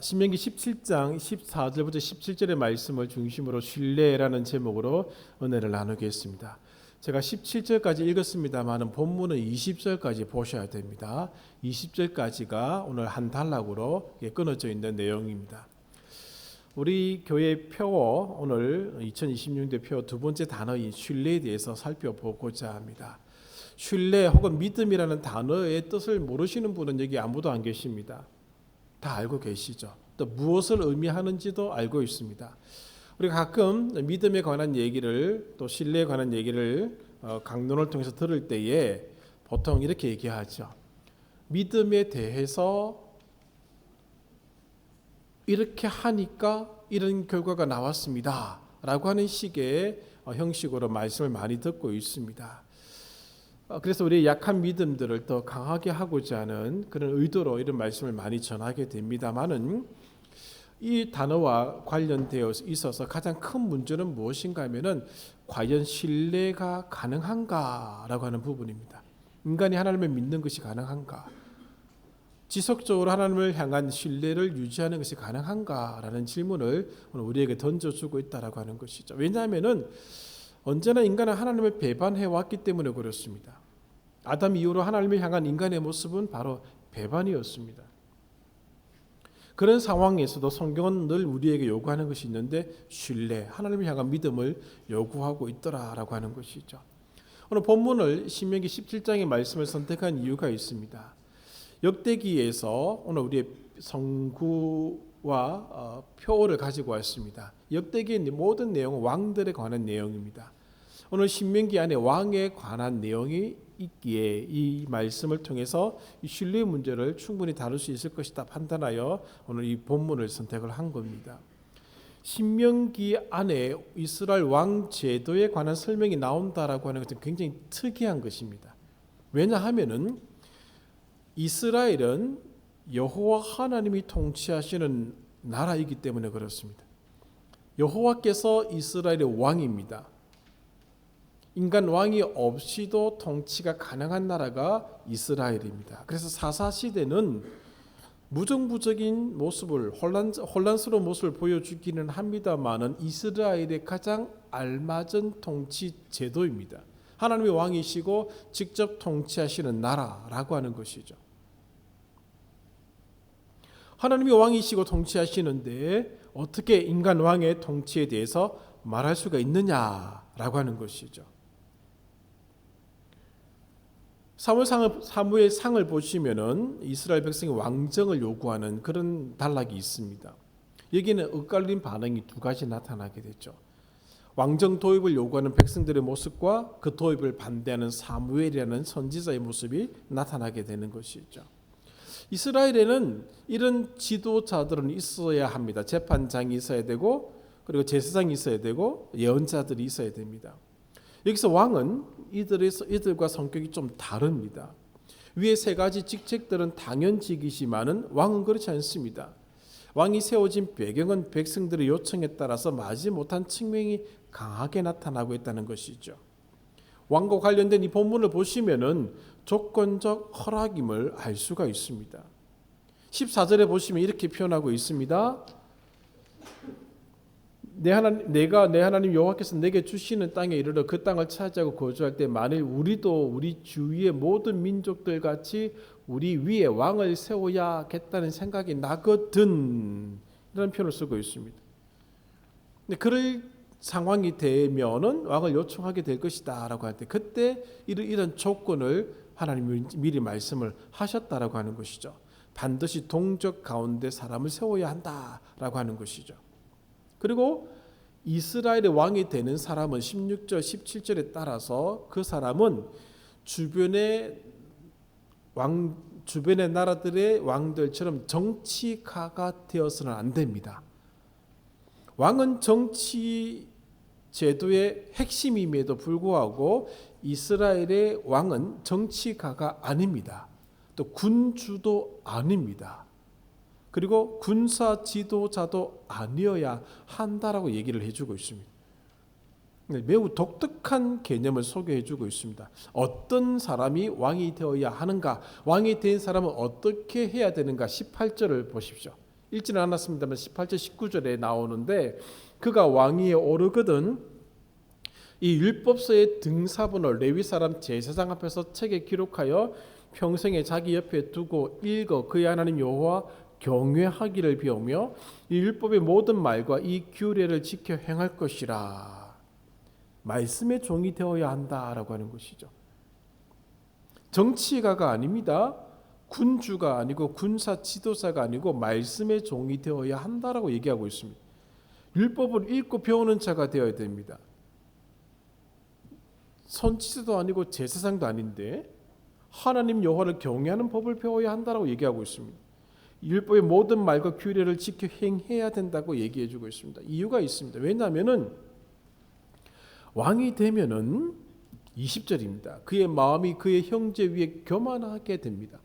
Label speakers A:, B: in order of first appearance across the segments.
A: 신명기 17장 14절부터 17절의 말씀을 중심으로 신뢰라는 제목으로 은혜를 나누겠습니다. 제가 17절까지 읽었습니다만 본문은 20절까지 보셔야 됩니다. 20절까지가 오늘 한 단락으로 끊어져 있는 내용입니다. 우리 교회 표어, 오늘 2026년도 표어 두 번째 단어인 신뢰에 대해서 살펴보고자 합니다. 신뢰 혹은 믿음이라는 단어의 뜻을 모르시는 분은 여기 아무도 안 계십니다. 다 알고 계시죠. 또 무엇을 의미하는지도 알고 있습니다. 우리가 가끔 믿음에 관한 얘기를 또 신뢰에 관한 얘기를 강론을 통해서 들을 때에 보통 이렇게 얘기하죠. 믿음에 대해서 이렇게 하니까 이런 결과가 나왔습니다 라고 하는 식의 형식으로 말씀을 많이 듣고 있습니다. 그래서 우리의 약한 믿음들을 더 강하게 하고자 하는 그런 의도로 이런 말씀을 많이 전하게 됩니다만은 이 단어와 관련되어 있어서 가장 큰 문제는 무엇인가 하면은 과연 신뢰가 가능한가라고 하는 부분입니다. 인간이 하나님을 믿는 것이 가능한가? 지속적으로 하나님을 향한 신뢰를 유지하는 것이 가능한가라는 질문을 오늘 우리에게 던져주고 있다라고 하는 것이죠. 왜냐하면은 언제나 인간은 하나님을 배반해 왔기 때문에 그렇습니다. 아담 이후로 하나님을 향한 인간의 모습은 바로 배반이었습니다. 그런 상황에서도 성경은 늘 우리에게 요구하는 것이 있는데 신뢰, 하나님을 향한 믿음을 요구하고 있더라라고 하는 것이죠. 오늘 본문을 신명기 17장의 말씀을 선택한 이유가 있습니다. 역대기에서 오늘 우리의 성구와 표어를 가지고 왔습니다. 역대기의 모든 내용은 왕들에 관한 내용입니다. 오늘 신명기 안에 왕에 관한 내용이 있기에 이 말씀을 통해서 이 신뢰 문제를 충분히 다룰 수 있을 것이다 판단하여 오늘 이 본문을 선택을 한 겁니다. 신명기 안에 이스라엘 왕 제도에 관한 설명이 나온다라고 하는 것은 굉장히 특이한 것입니다. 왜냐하면은 이스라엘은 여호와 하나님이 통치하시는 나라이기 때문에 그렇습니다. 여호와께서 이스라엘의 왕입니다. 인간 왕이 없이도 통치가 가능한 나라가 이스라엘입니다. 그래서 사사시대는 무정부적인 모습을 혼란스러운 모습을 보여주기는 합니다만은 이스라엘의 가장 알맞은 통치 제도입니다. 하나님의 왕이시고 직접 통치하시는 나라라고 하는 것이죠. 하나님의 왕이시고 통치하시는데 어떻게 인간 왕의 통치에 대해서 말할 수가 있느냐라고 하는 것이죠. 사무엘상을 보시면은 이스라엘 백성이 왕정을 요구하는 그런 단락이 있습니다. 여기는 엇갈린 반응이 두 가지 나타나게 됐죠. 왕정 도입을 요구하는 백성들의 모습과 그 도입을 반대하는 사무엘이라는 선지자의 모습이 나타나게 되는 것이죠. 이스라엘에는 이런 지도자들은 있어야 합니다. 재판장이 있어야 되고 그리고 제사장이 있어야 되고 예언자들이 있어야 됩니다. 여기서 왕은 이들과 성격이 좀 다릅니다. 위에 세 가지 직책들은 당연직이지만은 왕은 그렇지 않습니다. 왕이 세워진 배경은 백성들의 요청에 따라서 마지못한 측면이 강하게 나타나고 있다는 것이죠. 왕과 관련된 이 본문을 보시면은 조건적 허락임을 알 수가 있습니다. 14절에 보시면 이렇게 표현하고 있습니다. 내가 내 하나님 여호와께서 내게 주시는 땅에 이르러 그 땅을 차지하고 거주할 때 만일 우리도 우리 주위의 모든 민족들 같이 우리 위에 왕을 세워야겠다는 생각이 나거든 이런 표현을 쓰고 있습니다. 근데 그럴 상황이 되면은 왕을 요청하게 될 것이다라고 할 때 그때 이런 조건을 하나님이 미리 말씀을 하셨다라고 하는 것이죠. 반드시 동족 가운데 사람을 세워야 한다라고 하는 것이죠. 그리고 이스라엘의 왕이 되는 사람은 16절 17절에 따라서 그 사람은 주변의 나라들의 왕들처럼 정치가가 되어서는 안 됩니다. 왕은 정치 제도의 핵심임에도 불구하고 이스라엘의 왕은 정치가가 아닙니다. 또 군주도 아닙니다. 그리고 군사 지도자도 아니어야 한다라고 얘기를 해주고 있습니다. 매우 독특한 개념을 소개해주고 있습니다. 어떤 사람이 왕이 되어야 하는가, 왕이 된 사람은 어떻게 해야 되는가 18절을 보십시오. 읽지는 않았습니다만 18절 19절에 나오는데 그가 왕위에 오르거든 이 율법서의 등사본을 레위 사람 제사장 앞에서 책에 기록하여 평생에 자기 옆에 두고 읽어 그의 하나님 여호와 경외하기를 배우며 이 율법의 모든 말과 이 규례를 지켜 행할 것이라. 말씀의 종이 되어야 한다라고 하는 것이죠. 정치가가 아닙니다. 군주가 아니고 군사 지도자가 아니고 말씀의 종이 되어야 한다라고 얘기하고 있습니다. 율법을 읽고 배우는 자가 되어야 됩니다. 선지자도 아니고 제사장도 아닌데 하나님 여호와를 경외하는 법을 배워야 한다라고 얘기하고 있습니다. 율법의 모든 말과 규례를 지켜 행해야 된다고 얘기해주고 있습니다. 이유가 있습니다. 왜냐하면은 왕이 되면은 20절입니다. 그의 마음이 그의 형제 위에 교만하게 됩니다.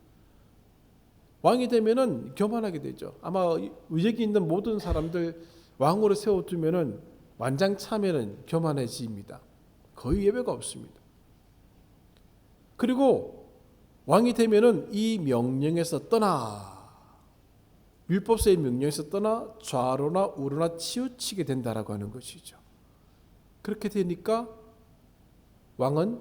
A: 왕이 되면은 교만하게 되죠. 아마 여기 있는 모든 사람들 왕으로 세워두면은 완장차면은 교만해집니다. 거의 예외가 없습니다. 그리고 왕이 되면은 이 명령에서 떠나 율법서의 명령에서 떠나 좌로나 우로나 치우치게 된다라고 하는 것이죠. 그렇게 되니까 왕은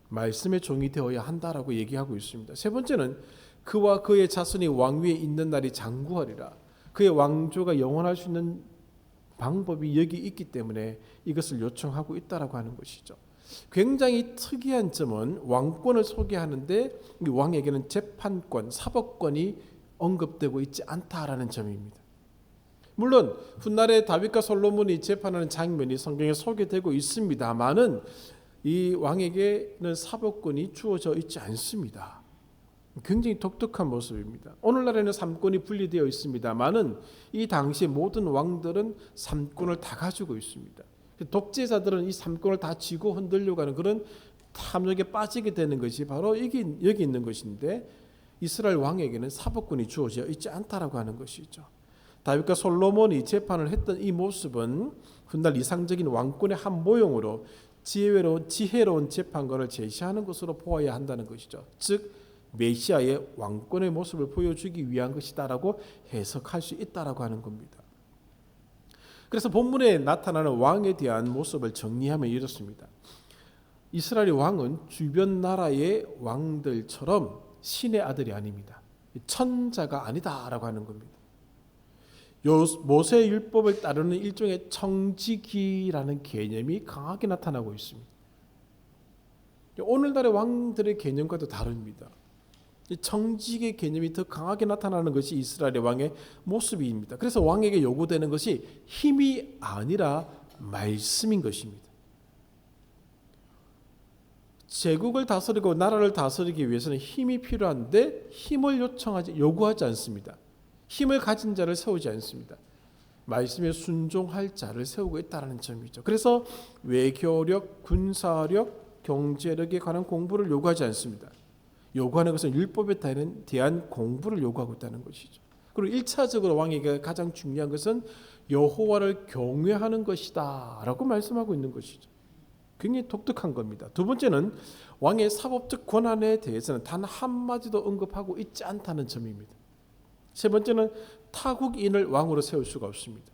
A: 말씀의 종이 되어야 한다라고 얘기하고 있습니다. 세 번째는 그와 그의 자손이 왕위에 있는 날이 장구하리라. 그의 왕조가 영원할 수 있는 방법이 여기 있기 때문에 이것을 요청하고 있다라고 하는 것이죠. 굉장히 특이한 점은 왕권을 소개하는데 왕에게는 재판권, 사법권이 언급되고 있지 않다라는 점입니다. 물론 훗날에 다윗과 솔로몬이 재판하는 장면이 성경에 소개되고 있습니다만은 이 왕에게는 사법권이 주어져 있지 않습니다. 굉장히 독특한 모습입니다. 오늘날에는 삼권이 분리되어 있습니다만은 이 당시 모든 왕들은 삼권을 다 가지고 있습니다. 독재자들은 이 삼권을 다 쥐고 흔들려고 하는 그런 탐욕에 빠지게 되는 것이 바로 여기 있는 것인데 이스라엘 왕에게는 사법권이 주어져 있지 않다라고 하는 것이죠. 다윗과 솔로몬이 재판을 했던 이 모습은 훗날 이상적인 왕권의 한 모형으로 지혜로운 재판관을 제시하는 것으로 보아야 한다는 것이죠. 즉 메시아의 왕권의 모습을 보여주기 위한 것이다라고 해석할 수 있다라고 하는 겁니다. 그래서 본문에 나타나는 왕에 대한 모습을 정리하면 이렇습니다. 이스라엘 왕은 주변 나라의 왕들처럼 신의 아들이 아닙니다. 천자가 아니다라고 하는 겁니다. 모세 율법을 따르는 일종의 청지기라는 개념이 강하게 나타나고 있습니다. 오늘날의 왕들의 개념과도 다릅니다. 청지기의 개념이 더 강하게 나타나는 것이 이스라엘의 왕의 모습입니다. 그래서 왕에게 요구되는 것이 힘이 아니라 말씀인 것입니다. 제국을 다스리고 나라를 다스리기 위해서는 힘이 필요한데 힘을 요구하지 않습니다. 힘을 가진 자를 세우지 않습니다. 말씀에 순종할 자를 세우고 있다는 점이죠. 그래서 외교력, 군사력, 경제력에 관한 공부를 요구하지 않습니다. 요구하는 것은 율법에 대한 공부를 요구하고 있다는 것이죠. 그리고 1차적으로 왕에게 가장 중요한 것은 여호와를 경외하는 것이다 라고 말씀하고 있는 것이죠. 굉장히 독특한 겁니다. 두 번째는 왕의 사법적 권한에 대해서는 단 한마디도 언급하고 있지 않다는 점입니다. 세 번째는 타국인을 왕으로 세울 수가 없습니다.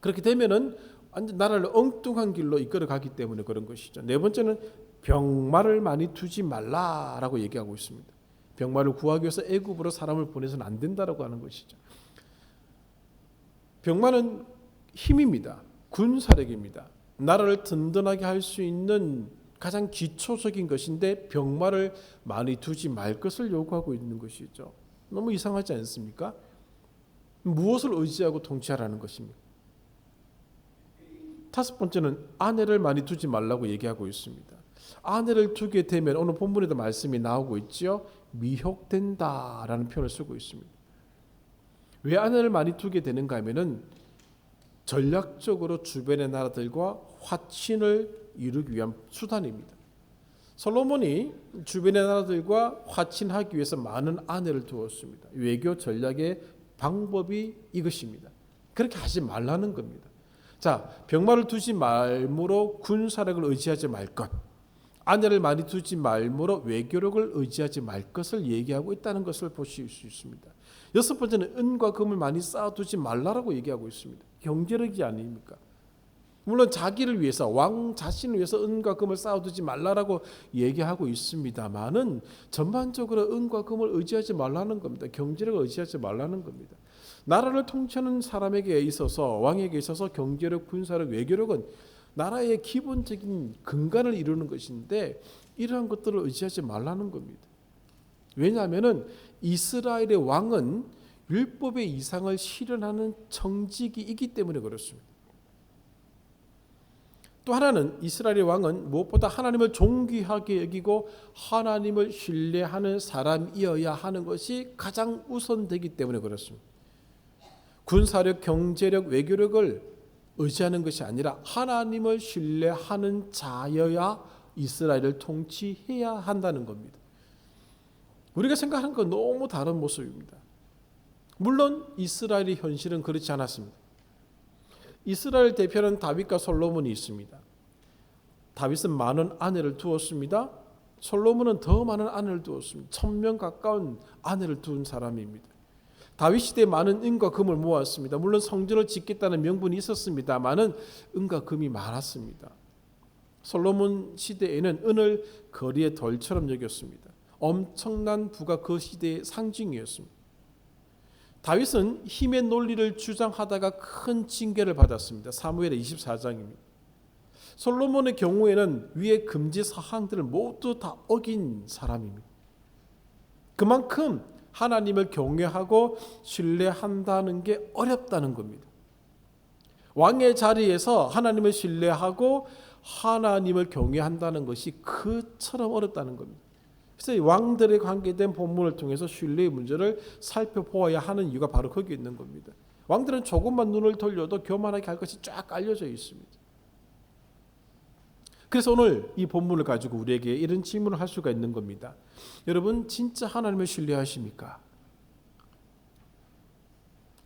A: 그렇게 되면은 완전 나라를 엉뚱한 길로 이끌어 가기 때문에 그런 것이죠. 네 번째는 병마를 많이 두지 말라라고 얘기하고 있습니다. 병마를 구하기 위해서 애굽으로 사람을 보내서는 안 된다라고 하는 것이죠. 병마는 힘입니다. 군사력입니다. 나라를 든든하게 할 수 있는 가장 기초적인 것인데 병마를 많이 두지 말 것을 요구하고 있는 것이죠. 너무 이상하지 않습니까? 무엇을 의지하고 통치하라는 것입니까? 다섯 번째는 아내를 많이 두지 말라고 얘기하고 있습니다. 아내를 두게 되면 오늘 본문에도 말씀이 나오고 있죠. 미혹된다라는 표현을 쓰고 있습니다. 왜 아내를 많이 두게 되는가 하면은 전략적으로 주변의 나라들과 화친을 이루기 위한 수단입니다. 솔로몬이 주변의 나라들과 화친하기 위해서 많은 아내를 두었습니다. 외교 전략의 방법이 이것입니다. 그렇게 하지 말라는 겁니다. 자, 병마를 두지 말므로 군사력을 의지하지 말 것, 아내를 많이 두지 말므로 외교력을 의지하지 말 것을 얘기하고 있다는 것을 보실 수 있습니다. 여섯 번째는 은과 금을 많이 쌓아두지 말라라고 얘기하고 있습니다. 경제력이 아닙니까? 물론 자기를 위해서, 왕 자신을 위해서 은과 금을 쌓아두지 말라라고 얘기하고 있습니다만은 전반적으로 은과 금을 의지하지 말라는 겁니다. 경제력을 의지하지 말라는 겁니다. 나라를 통치하는 사람에게 있어서, 왕에게 있어서 경제력, 군사력, 외교력은 나라의 기본적인 근간을 이루는 것인데 이러한 것들을 의지하지 말라는 겁니다. 왜냐하면 이스라엘의 왕은 율법의 이상을 실현하는 청지기이기 때문에 그렇습니다. 또 하나는 이스라엘의 왕은 무엇보다 하나님을 존귀하게 여기고 하나님을 신뢰하는 사람이어야 하는 것이 가장 우선되기 때문에 그렇습니다. 군사력, 경제력, 외교력을 의지하는 것이 아니라 하나님을 신뢰하는 자여야 이스라엘을 통치해야 한다는 겁니다. 우리가 생각하는 건 너무 다른 모습입니다. 물론 이스라엘의 현실은 그렇지 않았습니다. 이스라엘 대표는 다윗과 솔로몬이 있습니다. 다윗은 많은 아내를 두었습니다. 솔로몬은 더 많은 아내를 두었습니다. 1000명 가까운 아내를 둔 사람입니다. 다윗 시대에 많은 은과 금을 모았습니다. 물론 성전을 짓겠다는 명분이 있었습니다만은 은과 금이 많았습니다. 솔로몬 시대에는 은을 거리의 덜처럼 여겼습니다. 엄청난 부가 그 시대의 상징이었습니다. 다윗은 힘의 논리를 주장하다가 큰 징계를 받았습니다. 사무엘의 24장입니다. 솔로몬의 경우에는 위의 금지 사항들을 모두 다 어긴 사람입니다. 그만큼 하나님을 경외하고 신뢰한다는 게 어렵다는 겁니다. 왕의 자리에서 하나님을 신뢰하고 하나님을 경외한다는 것이 그처럼 어렵다는 겁니다. 그래서 왕들에 관계된 본문을 통해서 신뢰의 문제를 살펴보아야 하는 이유가 바로 거기에 있는 겁니다. 왕들은 조금만 눈을 돌려도 교만하게 할 것이 쫙 깔려져 있습니다. 그래서 오늘 이 본문을 가지고 우리에게 이런 질문을 할 수가 있는 겁니다. 여러분 진짜 하나님을 신뢰하십니까?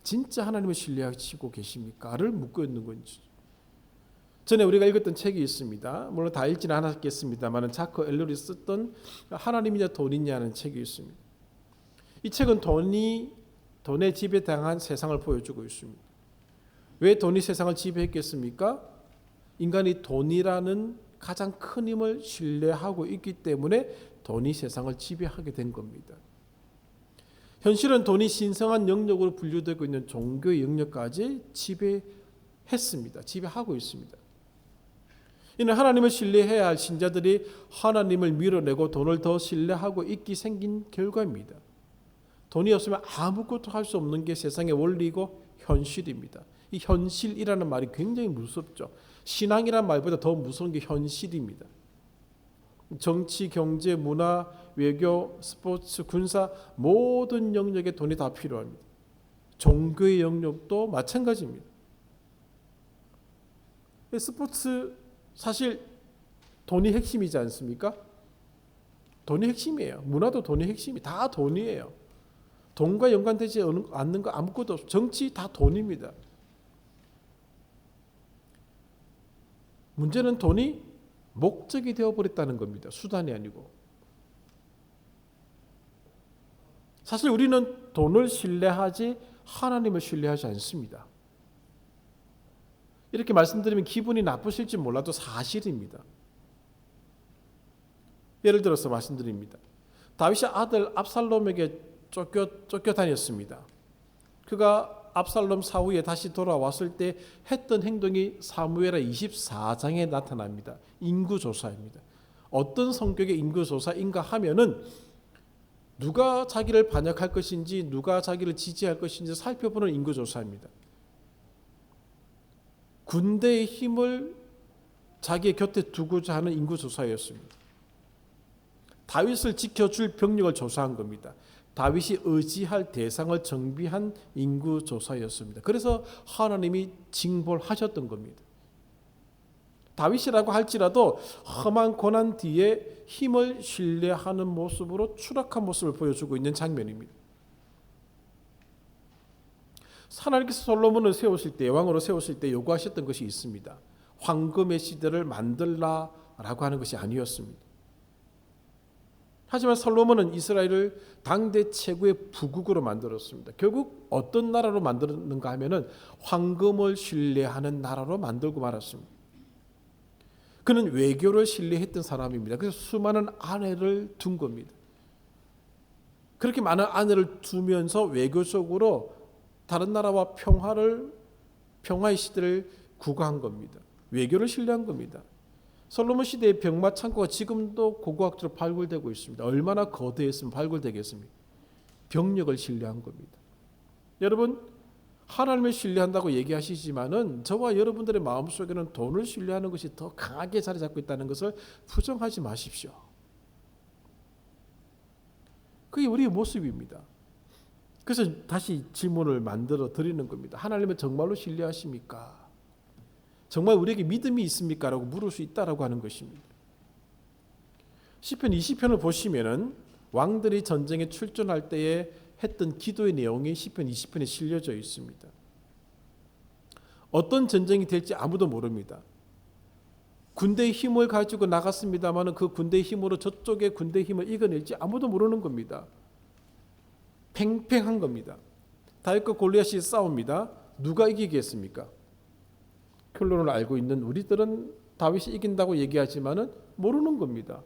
A: 진짜 하나님을 신뢰하시고 계십니까?를 묻고 있는 건지. 전에 우리가 읽었던 책이 있습니다. 물론 다 읽지는 않았겠습니다만 자크 엘러리 썼던 하나님이냐 돈이냐는 책이 있습니다. 이 책은 돈의 지배당한 세상을 보여주고 있습니다. 왜 돈이 세상을 지배했겠습니까? 인간이 돈이라는 가장 큰 힘을 신뢰하고 있기 때문에 돈이 세상을 지배하게 된 겁니다. 현실은 돈이 신성한 영역으로 분류되고 있는 종교의 영역까지 지배했습니다. 지배하고 있습니다. 이는 하나님을 신뢰해야 할 신자들이 하나님을 밀어내고 돈을 더 신뢰하고 있기 생긴 결과입니다. 돈이 없으면 아무것도 할 수 없는 게 세상의 원리이고 현실입니다. 이 현실이라는 말이 굉장히 무섭죠. 신앙이란 말보다 더 무서운 게 현실입니다. 정치, 경제, 문화, 외교, 스포츠, 군사 모든 영역에 돈이 다 필요합니다. 종교의 영역도 마찬가지입니다. 스포츠 사실 돈이 핵심이지 않습니까? 돈이 핵심이에요. 문화도 돈이 핵심이 다 돈이에요. 돈과 연관되지 않는 거 아무것도 없어요. 정치 다 돈입니다. 문제는 돈이 목적이 되어버렸다는 겁니다. 수단이 아니고. 사실 우리는 돈을 신뢰하지 하나님을 신뢰하지 않습니다. 이렇게 말씀드리면 기분이 나쁘실지 몰라도 사실입니다. 예를 들어서 말씀드립니다. 다윗의 아들 압살롬에게 쫓겨다녔습니다. 그가 압살롬 사후에 다시 돌아왔을 때 했던 행동이 사무엘하 24장에 나타납니다. 인구조사입니다. 어떤 성격의 인구조사인가 하면은 누가 자기를 반역할 것인지 누가 자기를 지지할 것인지 살펴보는 인구조사입니다. 군대의 힘을 자기의 곁에 두고자 하는 인구조사였습니다. 다윗을 지켜줄 병력을 조사한 겁니다. 다윗이 의지할 대상을 정비한 인구조사였습니다. 그래서 하나님이 징벌하셨던 겁니다. 다윗이라고 할지라도 험한 고난 뒤에 힘을 신뢰하는 모습으로 추락한 모습을 보여주고 있는 장면입니다. 하나님께서 솔로몬을 세우실 때, 왕으로 세우실 때 요구하셨던 것이 있습니다. 황금의 시대를 만들라라고 하는 것이 아니었습니다. 하지만 솔로몬은 이스라엘을 당대 최고의 부국으로 만들었습니다. 결국 어떤 나라로 만들었는가 하면은 황금을 신뢰하는 나라로 만들고 말았습니다. 그는 외교를 신뢰했던 사람입니다. 그래서 수많은 아내를 둔 겁니다. 그렇게 많은 아내를 두면서 외교적으로 다른 나라와 평화의 시대를 구가한 겁니다. 외교를 신뢰한 겁니다. 솔로몬 시대의 병마 창고가 지금도 고고학적으로 발굴되고 있습니다. 얼마나 거대했으면 발굴되겠습니까? 병력을 신뢰한 겁니다. 여러분, 하나님을 신뢰한다고 얘기하시지만은 저와 여러분들의 마음속에는 돈을 신뢰하는 것이 더 강하게 자리 잡고 있다는 것을 부정하지 마십시오. 그게 우리의 모습입니다. 그래서 다시 질문을 만들어 드리는 겁니다. 하나님을 정말로 신뢰하십니까? 정말 우리에게 믿음이 있습니까? 라고 물을 수 있다라고 하는 것입니다. 시편 20편을 보시면은 왕들이 전쟁에 출전할 때에 했던 기도의 내용이 시편 20편에 실려져 있습니다. 어떤 전쟁이 될지 아무도 모릅니다. 군대의 힘을 가지고 나갔습니다만 그 군대의 힘으로 저쪽의 군대의 힘을 이겨낼지 아무도 모르는 겁니다. 팽팽한 겁니다. 다윗과 골리앗이 싸웁니다. 누가 이기겠습니까? 결론을 알고 있는 우리들은 다윗이 이긴다고 얘기하지만은 모르는 겁니다.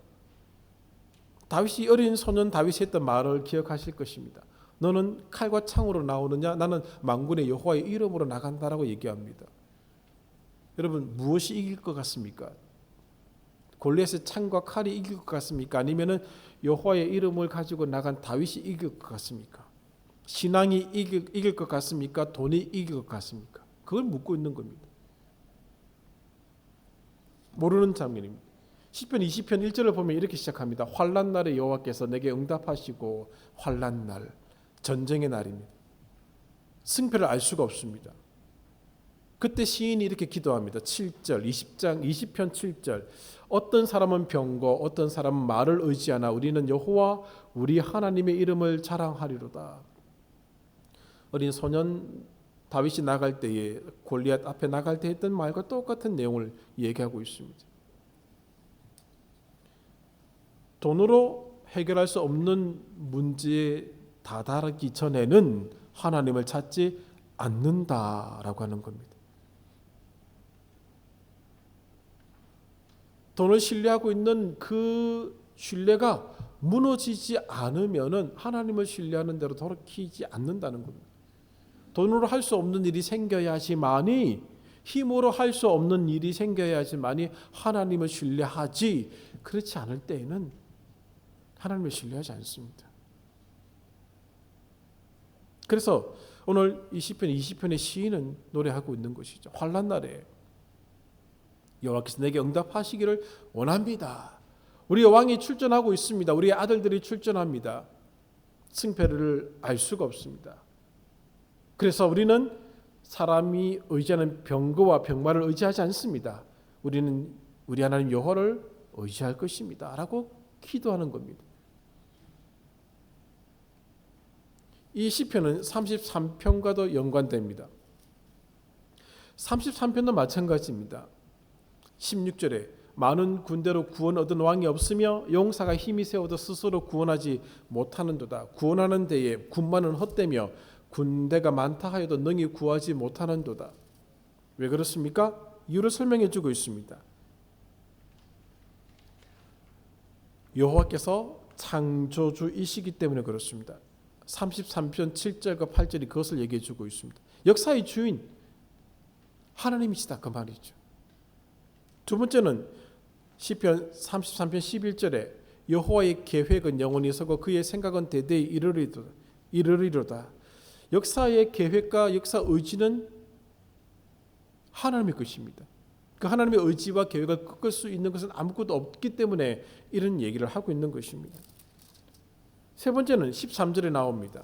A: 다윗이 어린 소년 다윗이 했던 말을 기억하실 것입니다. 너는 칼과 창으로 나오느냐? 나는 만군의 여호와의 이름으로 나간다라고 얘기합니다. 여러분, 무엇이 이길 것 같습니까? 골리앗의 창과 칼이 이길 것 같습니까? 아니면은 여호와의 이름을 가지고 나간 다윗이 이길 것 같습니까? 신앙이 이길 것 같습니까? 돈이 이길 것 같습니까? 그걸 묻고 있는 겁니다. 모르는 장면입니다. 시편 20편 1절을 보면 이렇게 시작합니다. 환난 날에 여호와께서 내게 응답하시고, 환난 날, 전쟁의 날입니다. 승패를 알 수가 없습니다. 그때 시인이 이렇게 기도합니다. 7절, 20편 7절. 어떤 사람은 병거, 어떤 사람은 말을 의지하나 우리는 여호와 우리 하나님의 이름을 자랑하리로다. 어린 소년 다윗이 나갈 때에 골리앗 앞에 나갈 때 했던 말과 똑같은 내용을 얘기하고 있습니다. 돈으로 해결할 수 없는 문제에 다다르기 전에는 하나님을 찾지 않는다라고 하는 겁니다. 돈을 신뢰하고 있는 그 신뢰가 무너지지 않으면은 하나님을 신뢰하는 대로 돌이키지 않는다는 겁니다. 돈으로 할 수 없는 일이 생겨야지만이, 힘으로 할 수 없는 일이 생겨야지만이 하나님을 신뢰하지, 그렇지 않을 때에는 하나님을 신뢰하지 않습니다. 그래서 오늘 이 시편 20편의 시인은 노래하고 있는 것이죠. 환난 날에 여호와께서 내게 응답하시기를 원합니다. 우리의 왕이 출전하고 있습니다. 우리의 아들들이 출전합니다. 승패를 알 수가 없습니다. 그래서 우리는 사람이 의지하는 병거와 병마를 의지하지 않습니다. 우리는 우리 하나님 여호와를 의지할 것입니다. 라고 기도하는 겁니다. 이 시편은 33편과도 연관됩니다. 33편도 마찬가지입니다. 16절에 많은 군대로 구원 얻은 왕이 없으며 용사가 힘이 세워도 스스로 구원하지 못하는도다. 구원하는 데에 군마는 헛되며 군대가 많다 하여도 능히 구하지 못하는도다. 왜 그렇습니까? 이유를 설명해 주고 있습니다. 여호와께서 창조주이시기 때문에 그렇습니다. 33편 7절과 8절이 그것을 얘기해 주고 있습니다. 역사의 주인 하나님이시다, 그 말이죠. 두 번째는 시편 33편 11절에 여호와의 계획은 영원히 서고 그의 생각은 대대에 이르리로다. 역사의 계획과 역사 의지는 하나님의 것입니다. 그 하나님의 의지와 계획을 꺾을 수 있는 것은 아무것도 없기 때문에 이런 얘기를 하고 있는 것입니다. 세 번째는 13절에 나옵니다.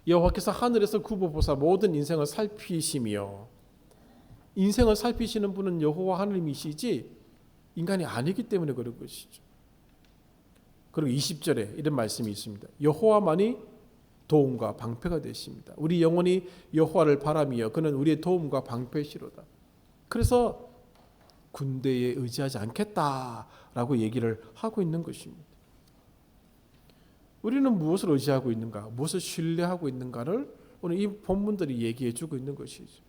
A: 여호와께서 하늘에서 굽어보사 모든 인생을 살피시며, 인생을 살피시는 분은 여호와 하나님이시지 인간이 아니기 때문에 그런 것이죠. 그리고 20절에 이런 말씀이 있습니다. 여호와만이 도움과 방패가 되십니다. 우리 영혼이 여호와를 바라며 그는 우리의 도움과 방패시로다. 그래서 군대에 의지하지 않겠다라고 얘기를 하고 있는 것입니다. 우리는 무엇을 의지하고 있는가, 무엇을 신뢰하고 있는가를 오늘 이 본문들이 얘기해 주고 있는 것이죠.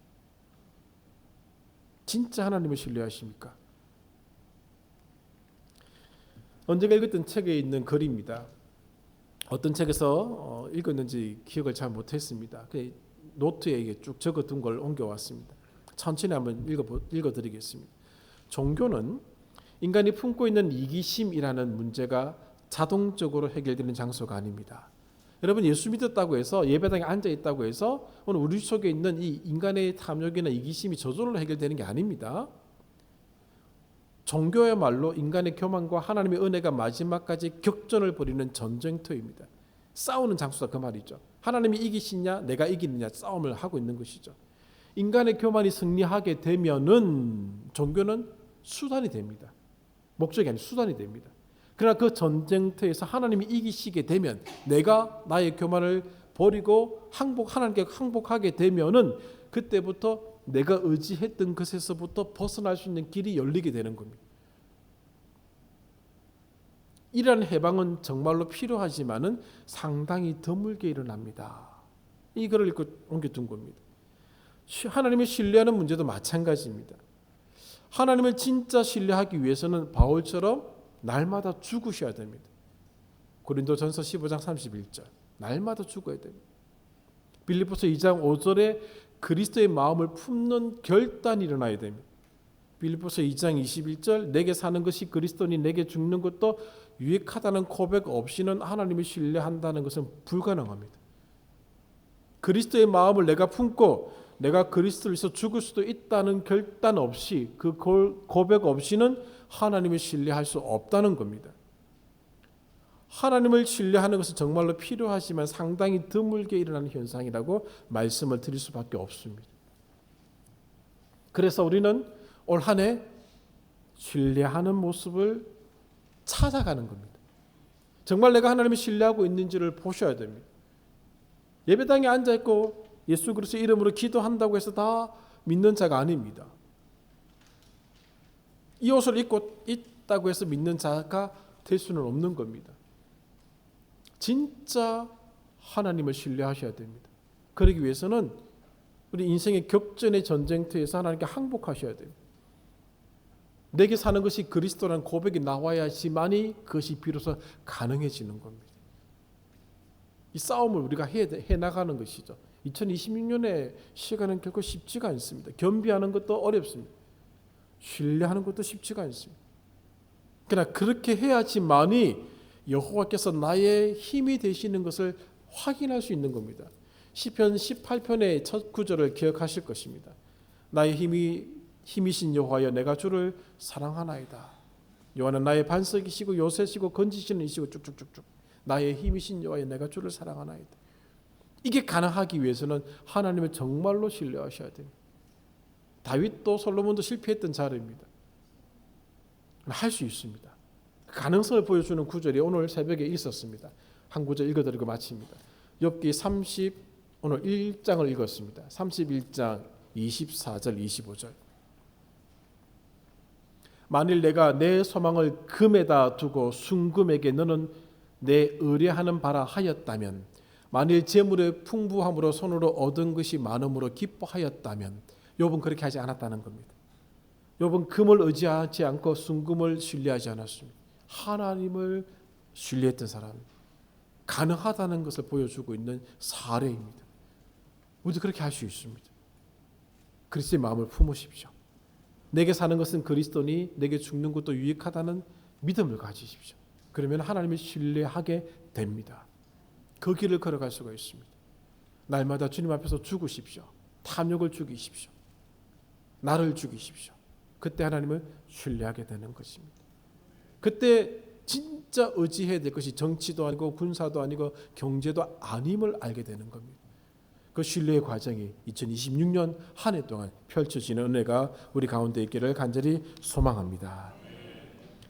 A: 진짜 하나님을 신뢰하십니까? 언제가 읽었던 책에 있는 글입니다. 어떤 책에서 읽었는지 기억을 잘 못했습니다. 노트에 이게 쭉 적어둔 걸 옮겨왔습니다. 천천히 한번 읽어드리겠습니다. 종교는 인간이 품고 있는 이기심이라는 문제가 자동적으로 해결되는 장소가 아닙니다. 여러분, 예수 믿었다고 해서 예배당에 앉아 있다고 해서 오늘 우리 속에 있는 이 인간의 탐욕이나 이기심이 저절로 해결되는 게 아닙니다. 종교야말로 인간의 교만과 하나님의 은혜가 마지막까지 격전을 벌이는 전쟁터입니다. 싸우는 장소다 그 말이죠. 하나님이 이기시냐 내가 이기느냐 싸움을 하고 있는 것이죠. 인간의 교만이 승리하게 되면은 종교는 수단이 됩니다. 목적이 아닌 수단이 됩니다. 그러나 그 전쟁터에서 하나님이 이기시게 되면, 내가 나의 교만을 버리고 하나님께 항복하게 되면은 그때부터 내가 의지했던 것에서부터 벗어날 수 있는 길이 열리게 되는 겁니다. 이러한 해방은 정말로 필요하지만은 상당히 드물게 일어납니다. 이 글을 읽고 옮겨둔 겁니다. 하나님을 신뢰하는 문제도 마찬가지입니다. 하나님을 진짜 신뢰하기 위해서는 바울처럼 날마다 죽으셔야 됩니다. 고린도전서 15장 31절 날마다 죽어야 됩니다. 빌립보서 2장 5절에 그리스도의 마음을 품는 결단이 일어나야 됩니다. 빌립보서 2장 21절 내게 사는 것이 그리스도니 내게 죽는 것도 유익하다는 고백 없이는 하나님을 신뢰한다는 것은 불가능합니다. 그리스도의 마음을 내가 품고 내가 그리스도를 위해서 죽을 수도 있다는 결단 없이, 그 고백 없이는 하나님을 신뢰할 수 없다는 겁니다. 하나님을 신뢰하는 것은 정말로 필요하지만 상당히 드물게 일어나는 현상이라고 말씀을 드릴 수밖에 없습니다. 그래서 우리는 올 한 해 신뢰하는 모습을 찾아가는 겁니다. 정말 내가 하나님을 신뢰하고 있는지를 보셔야 됩니다. 예배당에 앉아있고 예수 그리스도 이름으로 기도한다고 해서 다 믿는 자가 아닙니다. 이 옷을 입고 있다고 해서 믿는 자가 될 수는 없는 겁니다. 진짜 하나님을 신뢰하셔야 됩니다. 그러기 위해서는 우리 인생의 격전의 전쟁터에서 하나님께 항복하셔야 됩니다. 내게 사는 것이 그리스도라는 고백이 나와야지만이 그것이 비로소 가능해지는 겁니다. 이 싸움을 우리가 해나가는 것이죠. 2026년의 시간은 결코 쉽지가 않습니다. 겸비하는 것도 어렵습니다. 신뢰하는 것도 쉽지가 않습니다. 그러나 그렇게 해야지만이 여호와께서 나의 힘이 되시는 것을 확인할 수 있는 겁니다. 시편 18편의 첫 구절을 기억하실 것입니다. 나의 힘이신 여호와여 내가 주를 사랑하나이다. 여호와는 나의 반석이시고 요새시고 건지시는 이시고 쭉쭉쭉쭉. 나의 힘이신 여호와여 내가 주를 사랑하나이다. 이게 가능하기 위해서는 하나님을 정말로 신뢰하셔야 됩니다. 다윗도 솔로몬도 실패했던 자들입니다. 할 수 있습니다. 가능성을 보여주는 구절이 오늘 새벽에 있었습니다. 한 구절 읽어드리고 마칩니다. 욥기 오늘 1장을 읽었습니다. 31장 24절 25절. 만일 내가 내 소망을 금에다 두고 순금에게 너는 내 의뢰하는 바라 하였다면, 만일 재물의 풍부함으로 손으로 얻은 것이 많음으로 기뻐하였다면, 욥은 그렇게 하지 않았다는 겁니다. 욥은 금을 의지하지 않고 순금을 신뢰하지 않았습니다. 하나님을 신뢰했던 사람입니다. 가능하다는 것을 보여주고 있는 사례입니다. 우리도 그렇게 할 수 있습니다. 그리스도의 마음을 품으십시오. 내게 사는 것은 그리스도니 내게 죽는 것도 유익하다는 믿음을 가지십시오. 그러면 하나님을 신뢰하게 됩니다. 그 길을 걸어갈 수가 있습니다. 날마다 주님 앞에서 죽으십시오. 탐욕을 죽이십시오. 나를 죽이십시오. 그때 하나님을 신뢰하게 되는 것입니다. 그때 진짜 의지해야 될 것이 정치도 아니고 군사도 아니고 경제도 아님을 알게 되는 겁니다. 그 신뢰의 과정이 2026년 한 해 동안 펼쳐지는 은혜가 우리 가운데 있기를 간절히 소망합니다.